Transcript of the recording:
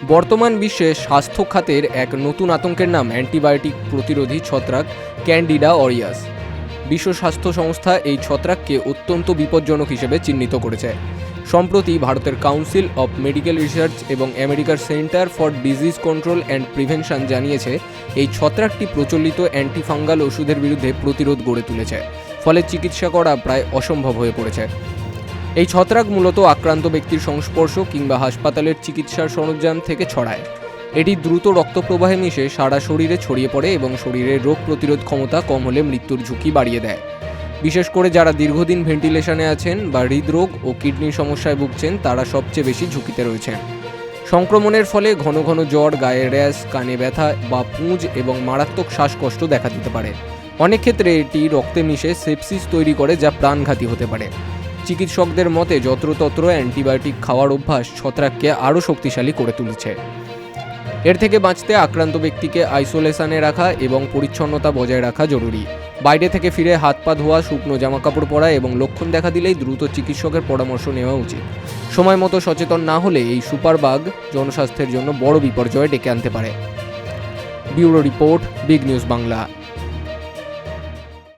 বর্তমান বিশ্বে স্বাস্থ্য খাতের এক নতুন আতঙ্কের নাম অ্যান্টিবায়োটিক প্রতিরোধী ছত্রাক ক্যান্ডিডা অরিয়াস। বিশ্ব স্বাস্থ্য সংস্থা এই ছত্রাককে অত্যন্ত বিপজ্জনক হিসেবে চিহ্নিত করেছে। সম্প্রতি ভারতের কাউন্সিল অব মেডিকেল রিসার্চ এবং আমেরিকার centre for disease control and prevention জানিয়েছে এই ছত্রাকটি প্রচলিত অ্যান্টিফাঙ্গাল ওষুধের বিরুদ্ধে প্রতিরোধ গড়ে তুলেছে, ফলে চিকিৎসা করা প্রায় অসম্ভব হয়ে পড়েছে। এই ছত্রাক মূলত আক্রান্ত ব্যক্তির সংস্পর্শ কিংবা হাসপাতালের চিকিৎসার সরঞ্জাম থেকে ছড়ায়। এটি দ্রুত রক্তপ্রবাহে মিশে সারা শরীরে ছড়িয়ে পড়ে এবং শরীরের রোগ প্রতিরোধ ক্ষমতা কম হলে মৃত্যুর ঝুঁকি বাড়িয়ে দেয়। বিশেষ করে যারা দীর্ঘদিন ভেন্টিলেশনে আছেন বা হৃদরোগ ও কিডনির সমস্যায় ভুগছেন তারা সবচেয়ে বেশি ঝুঁকিতে রয়েছেন। সংক্রমণের ফলে ঘন ঘন জ্বর, গায়ে র্যাশ, কানে ব্যথা বা পুঁজ এবং মারাত্মক শ্বাসকষ্ট দেখা দিতে পারে। অনেক ক্ষেত্রে এটি রক্তে মিশে সেপসিস তৈরি করে, যা প্রাণঘাতী হতে পারে। চিকিৎসকদের মতে যত্রতত্র অ্যান্টিবায়োটিক খাওয়ার অভ্যাস ছত্রাককে আরও শক্তিশালী করে তুলেছে। এর থেকে বাঁচতে আক্রান্ত ব্যক্তিকে আইসোলেশনে রাখা এবং পরিচ্ছন্নতা বজায় রাখা জরুরি। বাইরে থেকে ফিরে হাত পা ধোয়া, শুকনো জামাকাপড় পরা এবং লক্ষণ দেখা দিলেই দ্রুত চিকিৎসকের পরামর্শ নেওয়া উচিত। সময় মতো সচেতন না হলে এই সুপারবাগ জনস্বাস্থ্যের জন্য বড় বিপর্যয় ডেকে আনতে পারে। Bureau report, big news Bangla.